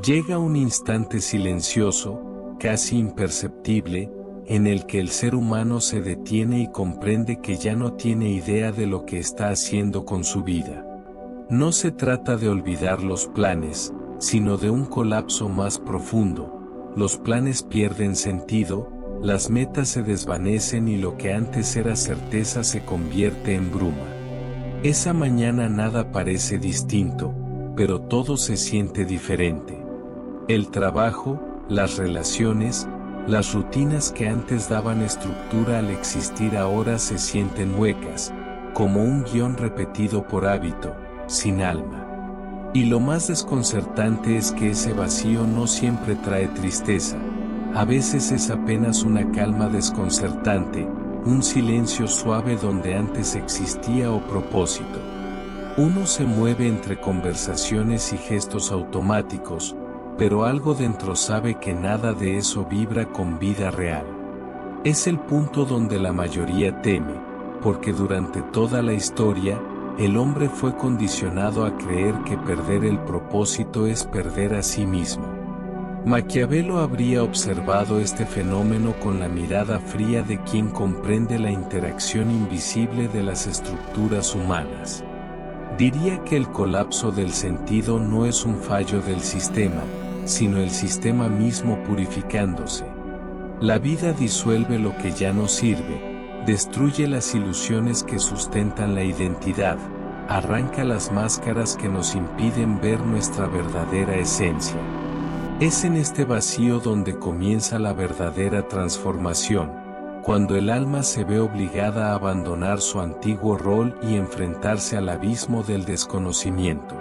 Llega un instante silencioso, casi imperceptible, en el que el ser humano se detiene y comprende que ya no tiene idea de lo que está haciendo con su vida. No se trata de olvidar los planes, sino de un colapso más profundo. Los planes pierden sentido, las metas se desvanecen y lo que antes era certeza se convierte en bruma. Esa mañana nada parece distinto, pero todo se siente diferente. El trabajo, las relaciones, las rutinas que antes daban estructura al existir ahora se sienten huecas, como un guión repetido por hábito, sin alma. Y lo más desconcertante es que ese vacío no siempre trae tristeza, a veces es apenas una calma desconcertante, un silencio suave donde antes existía o propósito. Uno se mueve entre conversaciones y gestos automáticos, pero algo dentro sabe que nada de eso vibra con vida real. Es el punto donde la mayoría teme, porque durante toda la historia, el hombre fue condicionado a creer que perder el propósito es perder a sí mismo. Maquiavelo habría observado este fenómeno con la mirada fría de quien comprende la interacción invisible de las estructuras humanas. Diría que el colapso del sentido no es un fallo del sistema, sino el sistema mismo purificándose. La vida disuelve lo que ya no sirve, destruye las ilusiones que sustentan la identidad, arranca las máscaras que nos impiden ver nuestra verdadera esencia. Es en este vacío donde comienza la verdadera transformación, cuando el alma se ve obligada a abandonar su antiguo rol y enfrentarse al abismo del desconocimiento.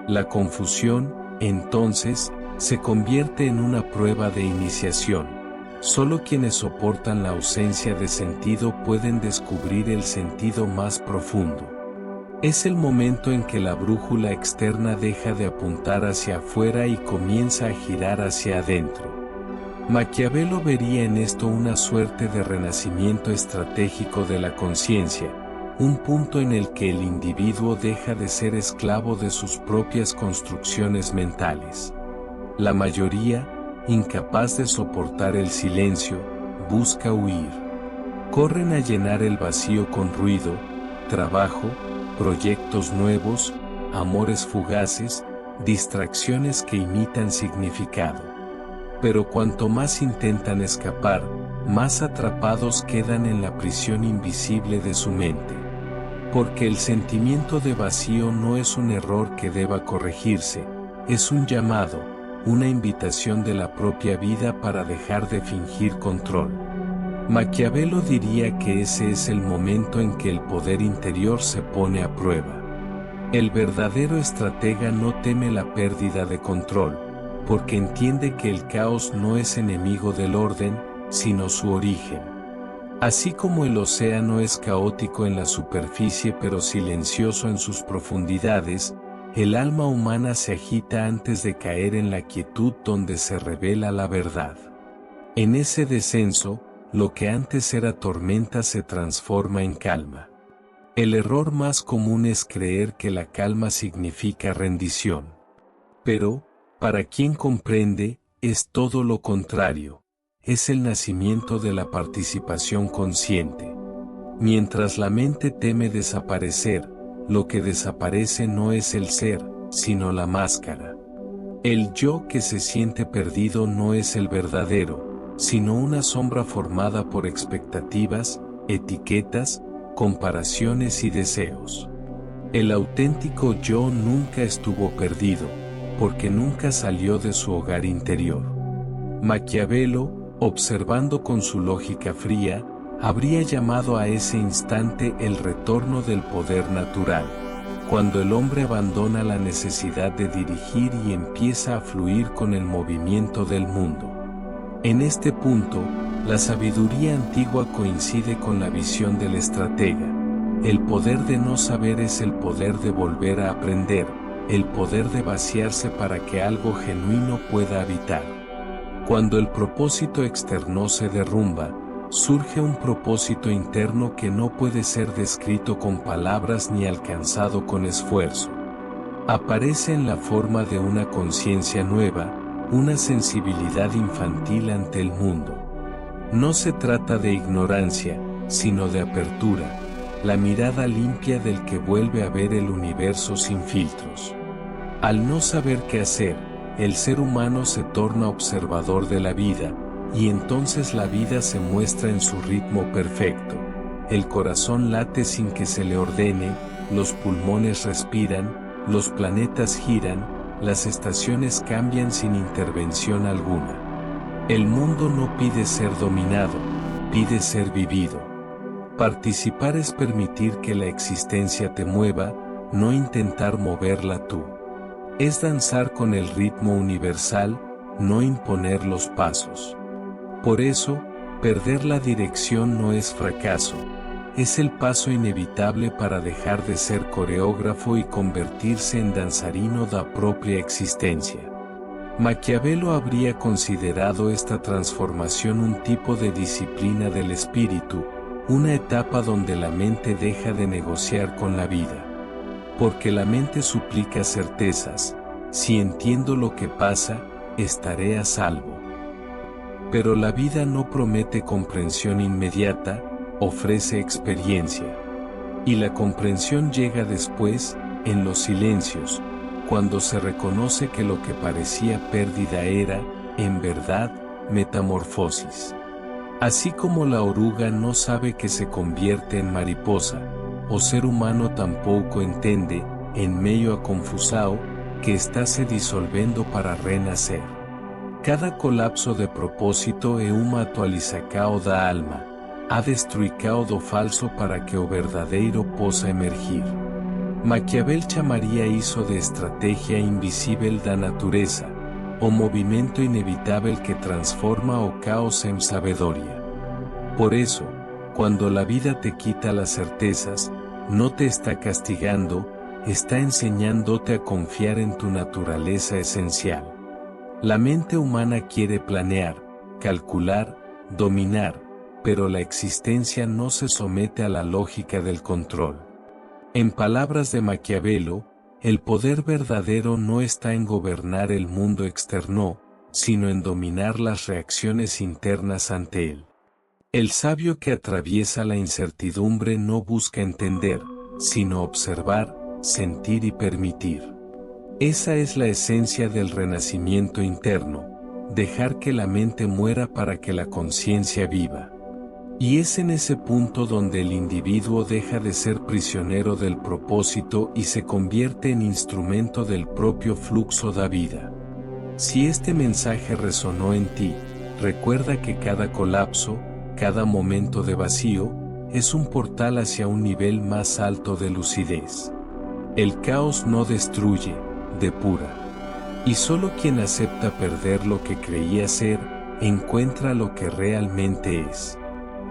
La confusión, entonces, se convierte en una prueba de iniciación. Solo quienes soportan la ausencia de sentido pueden descubrir el sentido más profundo. Es el momento en que la brújula externa deja de apuntar hacia afuera y comienza a girar hacia adentro. Maquiavelo vería en esto una suerte de renacimiento estratégico de la conciencia, un punto en el que el individuo deja de ser esclavo de sus propias construcciones mentales. La mayoría, incapaz de soportar el silencio, busca huir. Corren a llenar el vacío con ruido, trabajo, proyectos nuevos, amores fugaces, distracciones que imitan significado. Pero cuanto más intentan escapar, más atrapados quedan en la prisión invisible de su mente. Porque el sentimiento de vacío no es un error que deba corregirse, es un llamado, una invitación de la propia vida para dejar de fingir control. Maquiavelo diría que ese es el momento en que el poder interior se pone a prueba. El verdadero estratega no teme la pérdida de control, porque entiende que el caos no es enemigo del orden, sino su origen. Así como el océano es caótico en la superficie pero silencioso en sus profundidades, el alma humana se agita antes de caer en la quietud donde se revela la verdad. En ese descenso, lo que antes era tormenta se transforma en calma. El error más común es creer que la calma significa rendición. Pero, para quien comprende, es todo lo contrario. Es el nacimiento de la participación consciente. Mientras la mente teme desaparecer, lo que desaparece no es el ser, sino la máscara. El yo que se siente perdido no es el verdadero, sino una sombra formada por expectativas, etiquetas, comparaciones y deseos. El auténtico yo nunca estuvo perdido, porque nunca salió de su hogar interior. Maquiavelo, observando con su lógica fría, habría llamado a ese instante el retorno del poder natural, cuando el hombre abandona la necesidad de dirigir y empieza a fluir con el movimiento del mundo. En este punto, la sabiduría antigua coincide con la visión del estratega. El poder de no saber es el poder de volver a aprender, el poder de vaciarse para que algo genuino pueda habitar. Cuando el propósito externo se derrumba, surge un propósito interno que no puede ser descrito con palabras ni alcanzado con esfuerzo. Aparece en la forma de una conciencia nueva, una sensibilidad infantil ante el mundo. No se trata de ignorancia, sino de apertura, la mirada limpia del que vuelve a ver el universo sin filtros. Al no saber qué hacer, el ser humano se torna observador de la vida, y entonces la vida se muestra en su ritmo perfecto. El corazón late sin que se le ordene, los pulmones respiran, los planetas giran, las estaciones cambian sin intervención alguna. El mundo no pide ser dominado, pide ser vivido. Participar es permitir que la existencia te mueva, no intentar moverla tú. Es danzar con el ritmo universal, no imponer los pasos. Por eso, perder la dirección no es fracaso, es el paso inevitable para dejar de ser coreógrafo y convertirse en danzarino da propia existencia. Maquiavelo habría considerado esta transformación un tipo de disciplina del espíritu, una etapa donde la mente deja de negociar con la vida. Porque la mente suplica certezas, si entiendo lo que pasa, estaré a salvo. Pero la vida no promete comprensión inmediata, ofrece experiencia. Y la comprensión llega después, en los silencios, cuando se reconoce que lo que parecía pérdida era, en verdad, metamorfosis. Así como la oruga no sabe que se convierte en mariposa, o ser humano tampoco entende, en medio a confusao, que está se disolvendo para renacer. Cada colapso de propósito e uma atualizacao da alma, ha destruicao do falso para que o verdadeiro possa emergir. Maquiavel chamaría hizo de estrategia invisible da natureza, o movimiento inevitable que transforma o caos en sabedoria. Por eso, cuando la vida te quita las certezas, no te está castigando, está enseñándote a confiar en tu naturaleza esencial. La mente humana quiere planear, calcular, dominar, pero la existencia no se somete a la lógica del control. En palabras de Maquiavelo, el poder verdadero no está en gobernar el mundo externo, sino en dominar las reacciones internas ante él. El sabio que atraviesa la incertidumbre no busca entender, sino observar, sentir y permitir. Esa es la esencia del renacimiento interno, dejar que la mente muera para que la conciencia viva. Y es en ese punto donde el individuo deja de ser prisionero del propósito y se convierte en instrumento del propio fluxo da vida. Si este mensaje resonó en ti, recuerda que cada colapso, cada momento de vacío, es un portal hacia un nivel más alto de lucidez. El caos no destruye, depura. Y solo quien acepta perder lo que creía ser, encuentra lo que realmente es.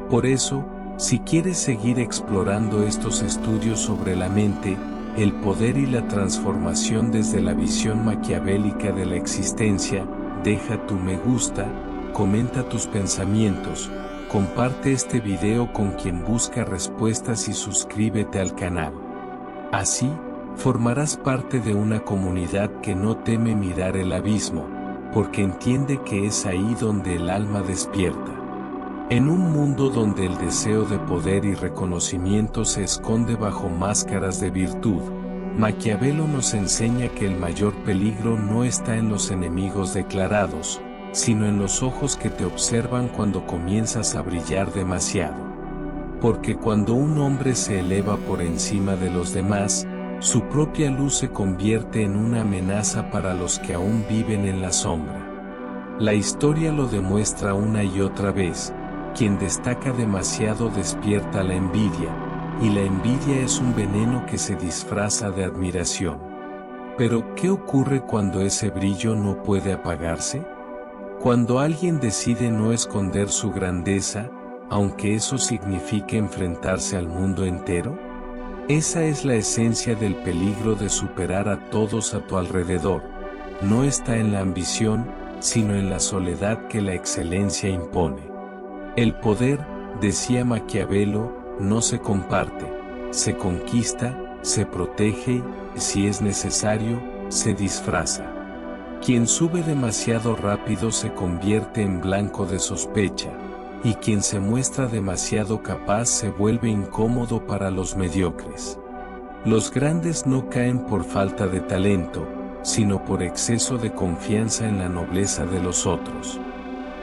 Por eso, si quieres seguir explorando estos estudios sobre la mente, el poder y la transformación desde la visión maquiavélica de la existencia, deja tu me gusta, comenta tus pensamientos, comparte este video con quien busca respuestas y suscríbete al canal. Así, formarás parte de una comunidad que no teme mirar el abismo, porque entiende que es ahí donde el alma despierta. En un mundo donde el deseo de poder y reconocimiento se esconde bajo máscaras de virtud, Maquiavelo nos enseña que el mayor peligro no está en los enemigos declarados, sino en los ojos que te observan cuando comienzas a brillar demasiado. Porque cuando un hombre se eleva por encima de los demás, su propia luz se convierte en una amenaza para los que aún viven en la sombra. La historia lo demuestra una y otra vez. Quien destaca demasiado despierta la envidia, y la envidia es un veneno que se disfraza de admiración. Pero, ¿qué ocurre cuando ese brillo no puede apagarse? Cuando alguien decide no esconder su grandeza, aunque eso signifique enfrentarse al mundo entero. Esa es la esencia del peligro de superar a todos a tu alrededor. No está en la ambición, sino en la soledad que la excelencia impone. El poder, decía Maquiavelo, no se comparte, se conquista, se protege, si es necesario, se disfraza. Quien sube demasiado rápido se convierte en blanco de sospecha, y quien se muestra demasiado capaz se vuelve incómodo para los mediocres. Los grandes no caen por falta de talento, sino por exceso de confianza en la nobleza de los otros.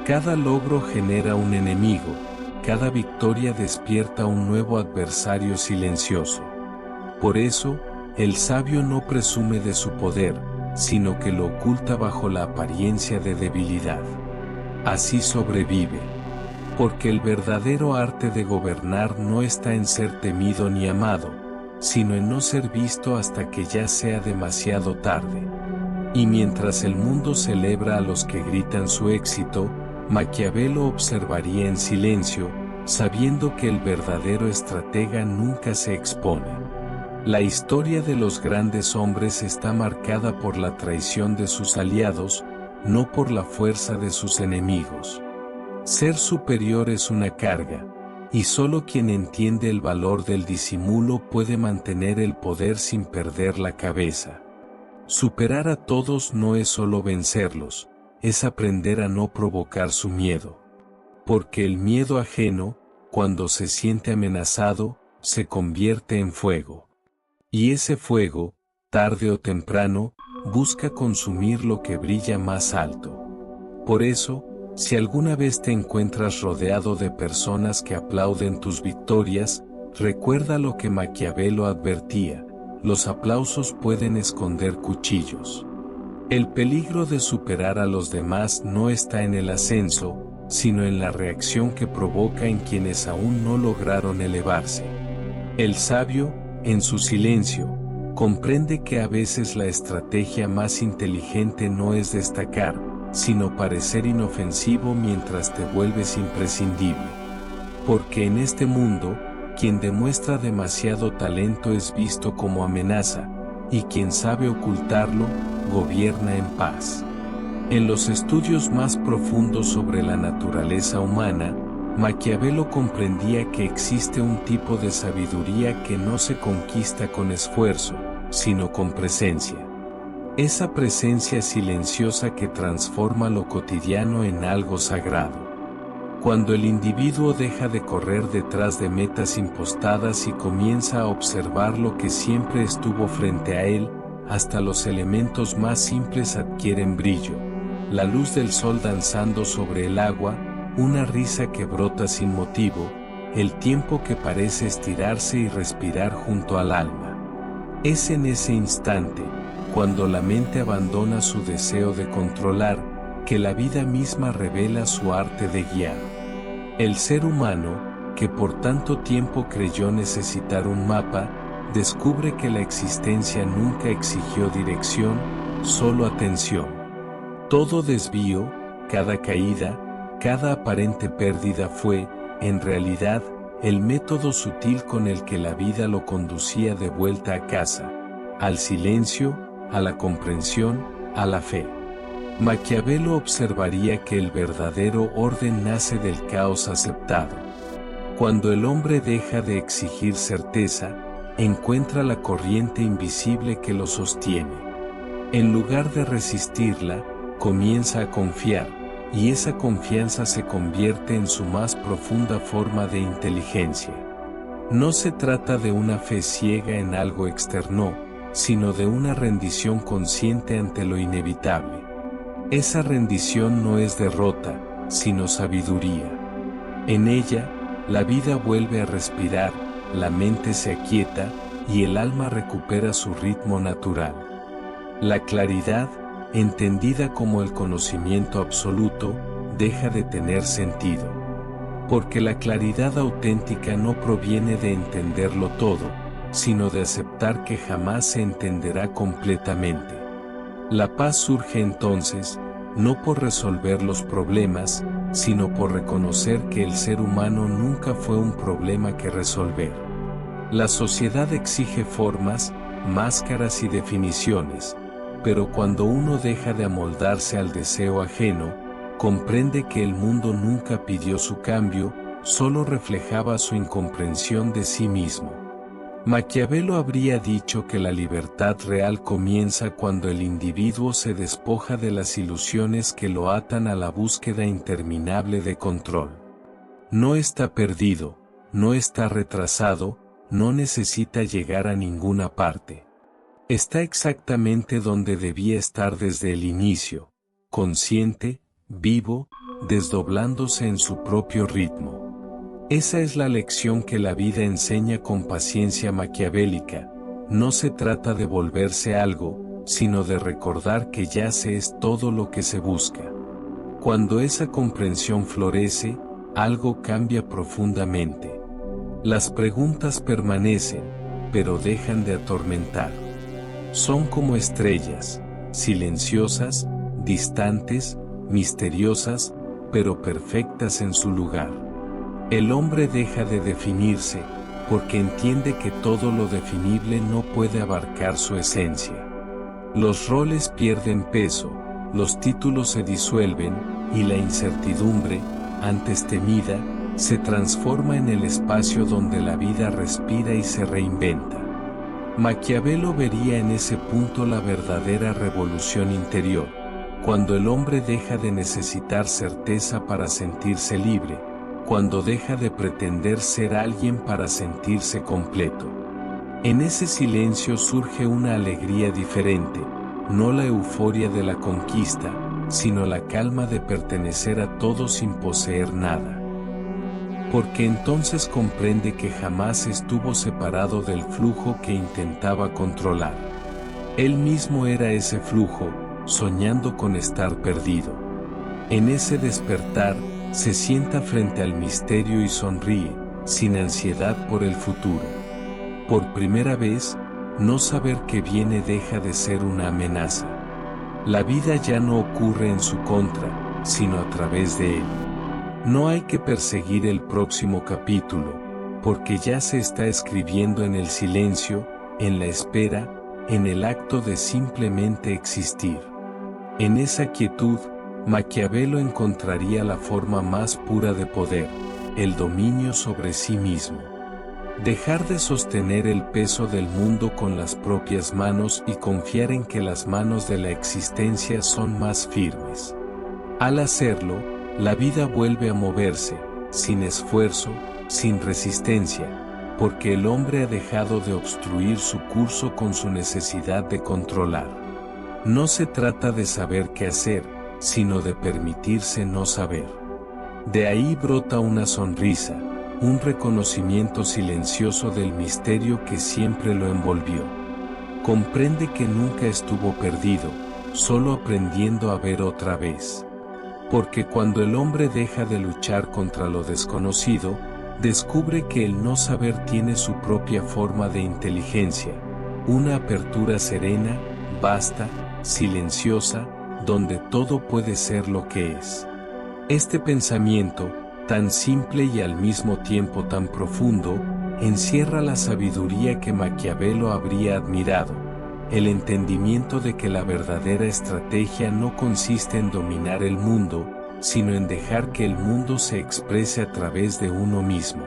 Cada logro genera un enemigo, cada victoria despierta un nuevo adversario silencioso. Por eso, el sabio no presume de su poder, sino que lo oculta bajo la apariencia de debilidad. Así sobrevive. Porque el verdadero arte de gobernar no está en ser temido ni amado, sino en no ser visto hasta que ya sea demasiado tarde. Y mientras el mundo celebra a los que gritan su éxito, Maquiavelo observaría en silencio, sabiendo que el verdadero estratega nunca se expone. La historia de los grandes hombres está marcada por la traición de sus aliados, no por la fuerza de sus enemigos. Ser superior es una carga, y solo quien entiende el valor del disimulo puede mantener el poder sin perder la cabeza. Superar a todos no es solo vencerlos, es aprender a no provocar su miedo. Porque el miedo ajeno, cuando se siente amenazado, se convierte en fuego. Y ese fuego, tarde o temprano, busca consumir lo que brilla más alto. Por eso, si alguna vez te encuentras rodeado de personas que aplauden tus victorias, recuerda lo que Maquiavelo advertía: los aplausos pueden esconder cuchillos. El peligro de superar a los demás no está en el ascenso, sino en la reacción que provoca en quienes aún no lograron elevarse. El sabio, en su silencio, comprende que a veces la estrategia más inteligente no es destacar, sino parecer inofensivo mientras te vuelves imprescindible. Porque en este mundo, quien demuestra demasiado talento es visto como amenaza, y quien sabe ocultarlo, gobierna en paz. En los estudios más profundos sobre la naturaleza humana, Maquiavelo comprendía que existe un tipo de sabiduría que no se conquista con esfuerzo, sino con presencia. Esa presencia silenciosa que transforma lo cotidiano en algo sagrado. Cuando el individuo deja de correr detrás de metas impostadas y comienza a observar lo que siempre estuvo frente a él, hasta los elementos más simples adquieren brillo. La luz del sol danzando sobre el agua, una risa que brota sin motivo, el tiempo que parece estirarse y respirar junto al alma. Es en ese instante, cuando la mente abandona su deseo de controlar, que la vida misma revela su arte de guiar. El ser humano, que por tanto tiempo creyó necesitar un mapa, descubre que la existencia nunca exigió dirección, solo atención. Todo desvío, cada caída, cada aparente pérdida fue, en realidad, el método sutil con el que la vida lo conducía de vuelta a casa, al silencio, a la comprensión, a la fe. Maquiavelo observaría que el verdadero orden nace del caos aceptado. Cuando el hombre deja de exigir certeza, encuentra la corriente invisible que lo sostiene. En lugar de resistirla, comienza a confiar, y esa confianza se convierte en su más profunda forma de inteligencia. No se trata de una fe ciega en algo externo, sino de una rendición consciente ante lo inevitable. Esa rendición no es derrota, sino sabiduría. En ella, la vida vuelve a respirar, la mente se aquieta, y el alma recupera su ritmo natural. La claridad, entendida como el conocimiento absoluto, deja de tener sentido. Porque la claridad auténtica no proviene de entenderlo todo, sino de aceptar que jamás se entenderá completamente. La paz surge entonces, no por resolver los problemas, sino por reconocer que el ser humano nunca fue un problema que resolver. La sociedad exige formas, máscaras y definiciones, pero cuando uno deja de amoldarse al deseo ajeno, comprende que el mundo nunca pidió su cambio, solo reflejaba su incomprensión de sí mismo. Maquiavelo habría dicho que la libertad real comienza cuando el individuo se despoja de las ilusiones que lo atan a la búsqueda interminable de control. No está perdido, no está retrasado, no necesita llegar a ninguna parte. Está exactamente donde debía estar desde el inicio, consciente, vivo, desdoblándose en su propio ritmo. Esa es la lección que la vida enseña con paciencia maquiavélica. No se trata de volverse algo, sino de recordar que ya se es todo lo que se busca. Cuando esa comprensión florece, algo cambia profundamente. Las preguntas permanecen, pero dejan de atormentar. Son como estrellas, silenciosas, distantes, misteriosas, pero perfectas en su lugar. El hombre deja de definirse, porque entiende que todo lo definible no puede abarcar su esencia. Los roles pierden peso, los títulos se disuelven, y la incertidumbre, antes temida, se transforma en el espacio donde la vida respira y se reinventa. Maquiavelo vería en ese punto la verdadera revolución interior, cuando el hombre deja de necesitar certeza para sentirse libre, cuando deja de pretender ser alguien para sentirse completo. En ese silencio surge una alegría diferente, no la euforia de la conquista, sino la calma de pertenecer a todo sin poseer nada. Porque entonces comprende que jamás estuvo separado del flujo que intentaba controlar. Él mismo era ese flujo, soñando con estar perdido. En ese despertar, se sienta frente al misterio y sonríe, sin ansiedad por el futuro. Por primera vez, no saber qué viene deja de ser una amenaza. La vida ya no ocurre en su contra, sino a través de él. No hay que perseguir el próximo capítulo, porque ya se está escribiendo en el silencio, en la espera, en el acto de simplemente existir. En esa quietud, Maquiavelo encontraría la forma más pura de poder, el dominio sobre sí mismo. Dejar de sostener el peso del mundo con las propias manos y confiar en que las manos de la existencia son más firmes. Al hacerlo, la vida vuelve a moverse, sin esfuerzo, sin resistencia, porque el hombre ha dejado de obstruir su curso con su necesidad de controlar. No se trata de saber qué hacer, sino de permitirse no saber. De ahí brota una sonrisa, un reconocimiento silencioso del misterio que siempre lo envolvió. Comprende que nunca estuvo perdido, solo aprendiendo a ver otra vez. Porque cuando el hombre deja de luchar contra lo desconocido, descubre que el no saber tiene su propia forma de inteligencia, una apertura serena, vasta, silenciosa, donde todo puede ser lo que es. Este pensamiento, tan simple y al mismo tiempo tan profundo, encierra la sabiduría que Maquiavelo habría admirado, el entendimiento de que la verdadera estrategia no consiste en dominar el mundo, sino en dejar que el mundo se exprese a través de uno mismo.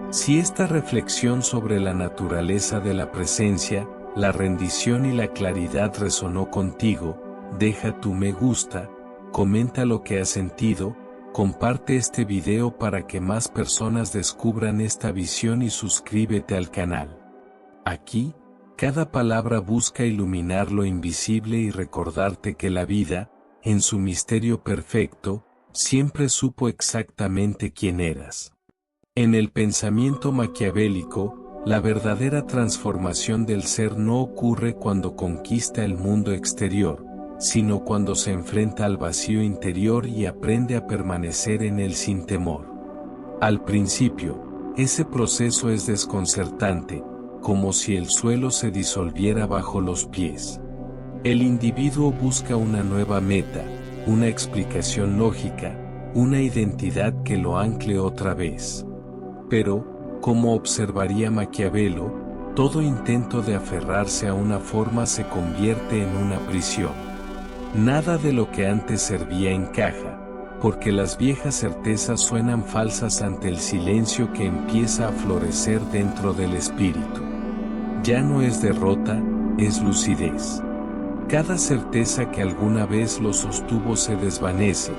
Si esta reflexión sobre la naturaleza de la presencia, la rendición y la claridad resonó contigo, deja tu me gusta, comenta lo que has sentido, comparte este video para que más personas descubran esta visión y suscríbete al canal. Aquí, cada palabra busca iluminar lo invisible y recordarte que la vida, en su misterio perfecto, siempre supo exactamente quién eras. En el pensamiento maquiavélico, la verdadera transformación del ser no ocurre cuando conquista el mundo exterior, sino cuando se enfrenta al vacío interior y aprende a permanecer en él sin temor. Al principio, ese proceso es desconcertante, como si el suelo se disolviera bajo los pies. El individuo busca una nueva meta, una explicación lógica, una identidad que lo ancle otra vez. Pero, como observaría Maquiavelo, todo intento de aferrarse a una forma se convierte en una prisión. Nada de lo que antes servía encaja, porque las viejas certezas suenan falsas ante el silencio que empieza a florecer dentro del espíritu. Ya no es derrota, es lucidez. Cada certeza que alguna vez lo sostuvo se desvanece,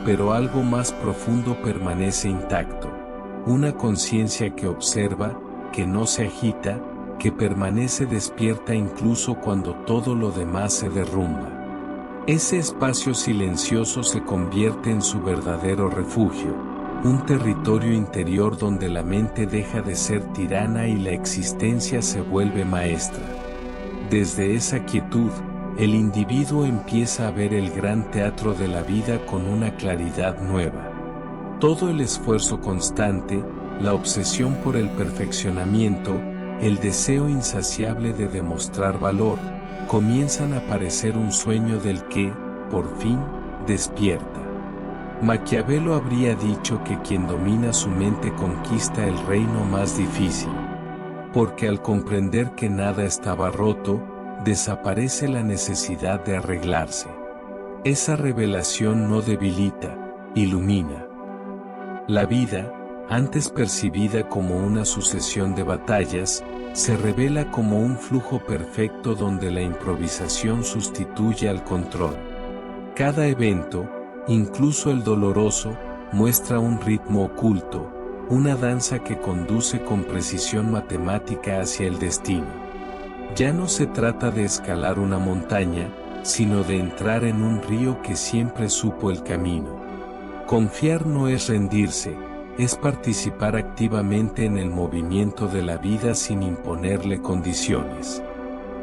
pero algo más profundo permanece intacto. Una conciencia que observa, que no se agita, que permanece despierta incluso cuando todo lo demás se derrumba. Ese espacio silencioso se convierte en su verdadero refugio, un territorio interior donde la mente deja de ser tirana y la existencia se vuelve maestra. Desde esa quietud, el individuo empieza a ver el gran teatro de la vida con una claridad nueva. Todo el esfuerzo constante, la obsesión por el perfeccionamiento, el deseo insaciable de demostrar valor, comienzan a parecer un sueño del que, por fin, despierta. Maquiavelo habría dicho que quien domina su mente conquista el reino más difícil. Porque al comprender que nada estaba roto, desaparece la necesidad de arreglarse. Esa revelación no debilita, ilumina. La vida, antes percibida como una sucesión de batallas, se revela como un flujo perfecto donde la improvisación sustituye al control. Cada evento, incluso el doloroso, muestra un ritmo oculto, una danza que conduce con precisión matemática hacia el destino. Ya no se trata de escalar una montaña, sino de entrar en un río que siempre supo el camino. Confiar no es rendirse, es participar activamente en el movimiento de la vida sin imponerle condiciones.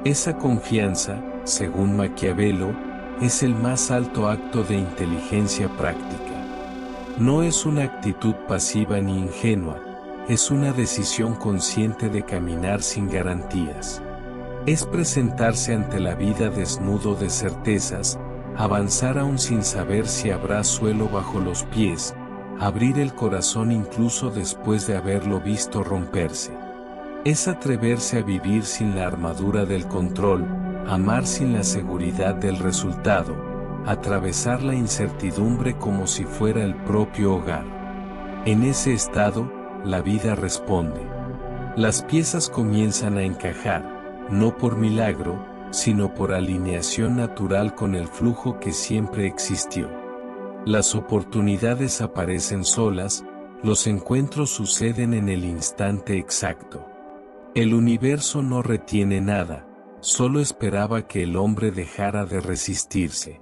Esa confianza, según Maquiavelo, es el más alto acto de inteligencia práctica. No es una actitud pasiva ni ingenua, es una decisión consciente de caminar sin garantías. Es presentarse ante la vida desnudo de certezas, avanzar aún sin saber si habrá suelo bajo los pies, abrir el corazón incluso después de haberlo visto romperse. Es atreverse a vivir sin la armadura del control, amar sin la seguridad del resultado, atravesar la incertidumbre como si fuera el propio hogar. En ese estado, la vida responde. Las piezas comienzan a encajar, no por milagro, sino por alineación natural con el flujo que siempre existió. Las oportunidades aparecen solas, los encuentros suceden en el instante exacto. El universo no retiene nada, solo esperaba que el hombre dejara de resistirse.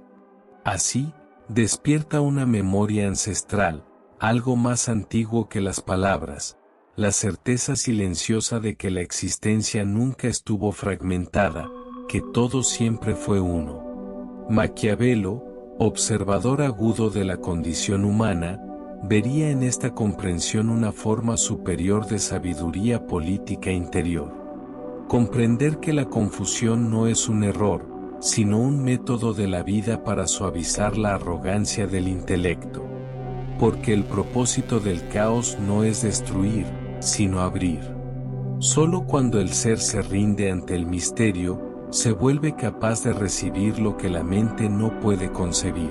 Así, despierta una memoria ancestral, algo más antiguo que las palabras, la certeza silenciosa de que la existencia nunca estuvo fragmentada, que todo siempre fue uno. Maquiavelo, observador agudo de la condición humana, vería en esta comprensión una forma superior de sabiduría política interior. Comprender que la confusión no es un error, sino un método de la vida para suavizar la arrogancia del intelecto. Porque el propósito del caos no es destruir, sino abrir. Solo cuando el ser se rinde ante el misterio, se vuelve capaz de recibir lo que la mente no puede concebir.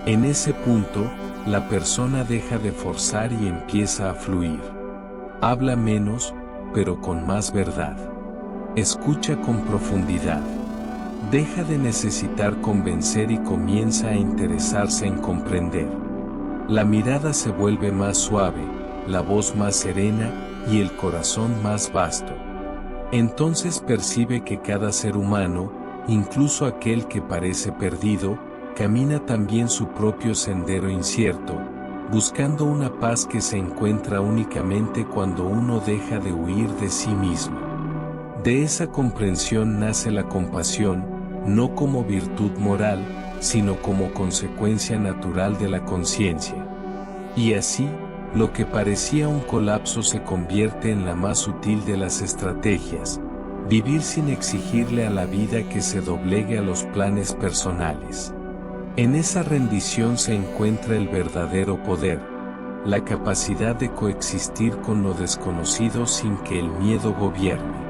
En ese punto, la persona deja de forzar y empieza a fluir. Habla menos, pero con más verdad. Escucha con profundidad. Deja de necesitar convencer y comienza a interesarse en comprender. La mirada se vuelve más suave, la voz más serena y el corazón más vasto. Entonces percibe que cada ser humano, incluso aquel que parece perdido, camina también su propio sendero incierto, buscando una paz que se encuentra únicamente cuando uno deja de huir de sí mismo. De esa comprensión nace la compasión, no como virtud moral, sino como consecuencia natural de la conciencia. Y así, lo que parecía un colapso se convierte en la más sutil de las estrategias, vivir sin exigirle a la vida que se doblegue a los planes personales. En esa rendición se encuentra el verdadero poder, la capacidad de coexistir con lo desconocido sin que el miedo gobierne.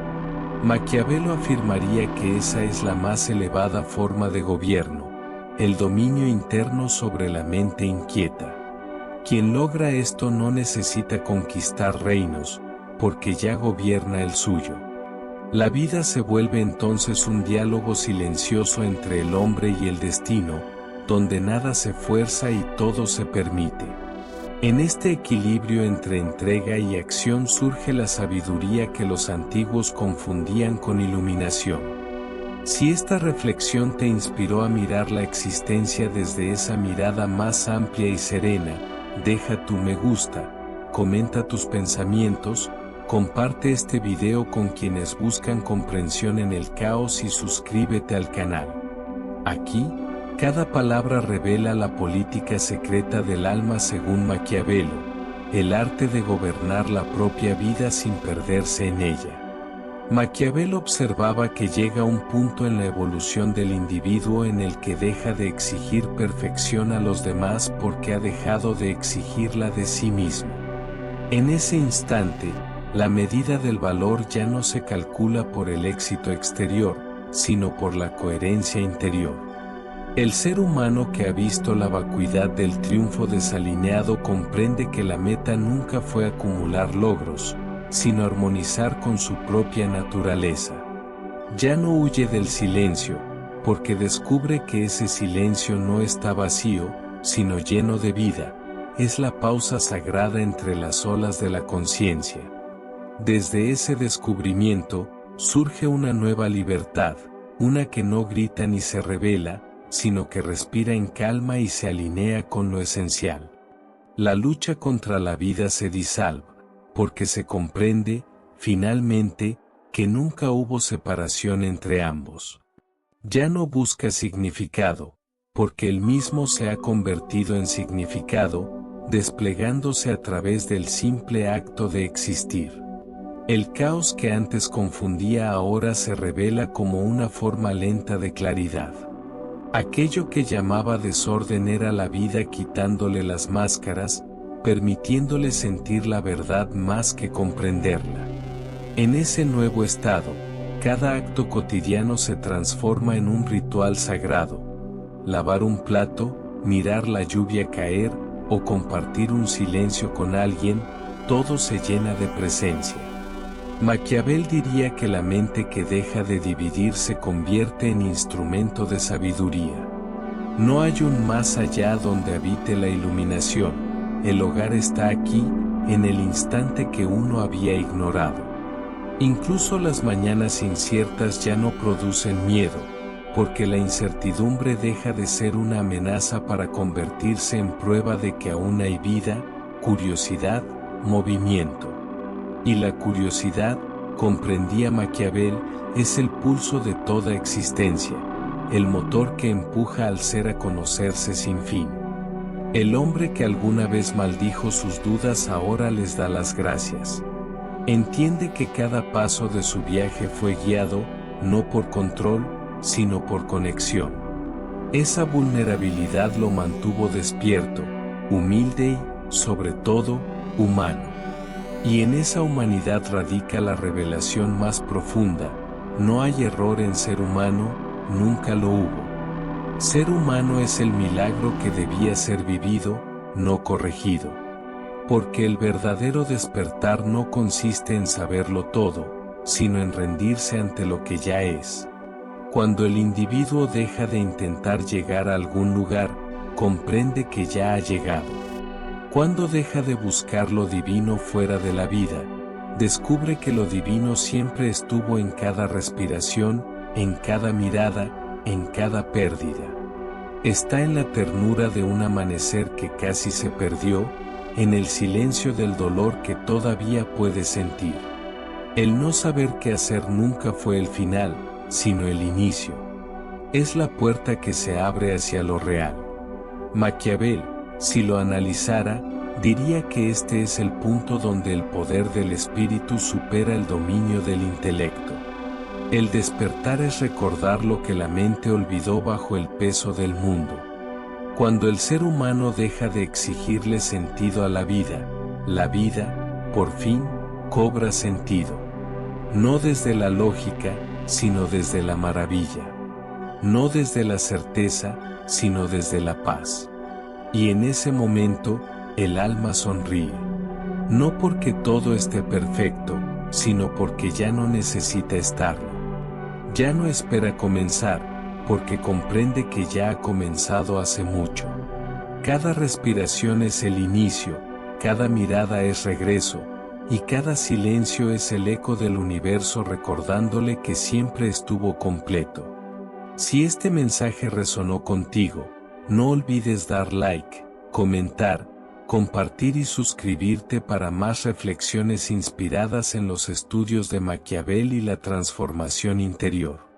Maquiavelo afirmaría que esa es la más elevada forma de gobierno, el dominio interno sobre la mente inquieta. Quien logra esto no necesita conquistar reinos, porque ya gobierna el suyo. La vida se vuelve entonces un diálogo silencioso entre el hombre y el destino, donde nada se fuerza y todo se permite. En este equilibrio entre entrega y acción surge la sabiduría que los antiguos confundían con iluminación. Si esta reflexión te inspiró a mirar la existencia desde esa mirada más amplia y serena, deja tu me gusta, comenta tus pensamientos, comparte este video con quienes buscan comprensión en el caos y suscríbete al canal. Aquí, cada palabra revela la política secreta del alma según Maquiavelo, el arte de gobernar la propia vida sin perderse en ella. Maquiavelo observaba que llega un punto en la evolución del individuo en el que deja de exigir perfección a los demás porque ha dejado de exigirla de sí mismo. En ese instante, la medida del valor ya no se calcula por el éxito exterior, sino por la coherencia interior. El ser humano que ha visto la vacuidad del triunfo desalineado comprende que la meta nunca fue acumular logros, sino armonizar con su propia naturaleza. Ya no huye del silencio, porque descubre que ese silencio no está vacío, sino lleno de vida, es la pausa sagrada entre las olas de la conciencia. Desde ese descubrimiento, surge una nueva libertad, una que no grita ni se revela, sino que respira en calma y se alinea con lo esencial. La lucha contra la vida se disalva, porque se comprende, finalmente, que nunca hubo separación entre ambos. Ya no busca significado, porque el mismo se ha convertido en significado, desplegándose a través del simple acto de existir. El caos que antes confundía ahora se revela como una forma lenta de claridad. Aquello que llamaba desorden era la vida quitándole las máscaras, permitiéndole sentir la verdad más que comprenderla. En ese nuevo estado, cada acto cotidiano se transforma en un ritual sagrado. Lavar un plato, mirar la lluvia caer, o compartir un silencio con alguien, todo se llena de presencia. Maquiavel diría que la mente que deja de dividir se convierte en instrumento de sabiduría. No hay un más allá donde habite la iluminación, el hogar está aquí, en el instante que uno había ignorado. Incluso las mañanas inciertas ya no producen miedo, porque la incertidumbre deja de ser una amenaza para convertirse en prueba de que aún hay vida, curiosidad, movimiento. Y la curiosidad, comprendía Maquiavel, es el pulso de toda existencia, el motor que empuja al ser a conocerse sin fin. El hombre que alguna vez maldijo sus dudas ahora les da las gracias. Entiende que cada paso de su viaje fue guiado, no por control, sino por conexión. Esa vulnerabilidad lo mantuvo despierto, humilde y, sobre todo, humano. Y en esa humanidad radica la revelación más profunda, no hay error en ser humano, nunca lo hubo. Ser humano es el milagro que debía ser vivido, no corregido. Porque el verdadero despertar no consiste en saberlo todo, sino en rendirse ante lo que ya es. Cuando el individuo deja de intentar llegar a algún lugar, comprende que ya ha llegado. Cuando deja de buscar lo divino fuera de la vida, descubre que lo divino siempre estuvo en cada respiración, en cada mirada, en cada pérdida. Está en la ternura de un amanecer que casi se perdió, en el silencio del dolor que todavía puede sentir. El no saber qué hacer nunca fue el final, sino el inicio. Es la puerta que se abre hacia lo real. Maquiavel, si lo analizara, diría que este es el punto donde el poder del espíritu supera el dominio del intelecto. El despertar es recordar lo que la mente olvidó bajo el peso del mundo. Cuando el ser humano deja de exigirle sentido a la vida, por fin, cobra sentido. No desde la lógica, sino desde la maravilla. No desde la certeza, sino desde la paz. Y en ese momento, el alma sonríe. No porque todo esté perfecto, sino porque ya no necesita estarlo. Ya no espera comenzar, porque comprende que ya ha comenzado hace mucho. Cada respiración es el inicio, cada mirada es regreso, y cada silencio es el eco del universo recordándole que siempre estuvo completo. Si este mensaje resonó contigo, no olvides dar like, comentar, compartir y suscribirte para más reflexiones inspiradas en los estudios de Maquiavel y la transformación interior.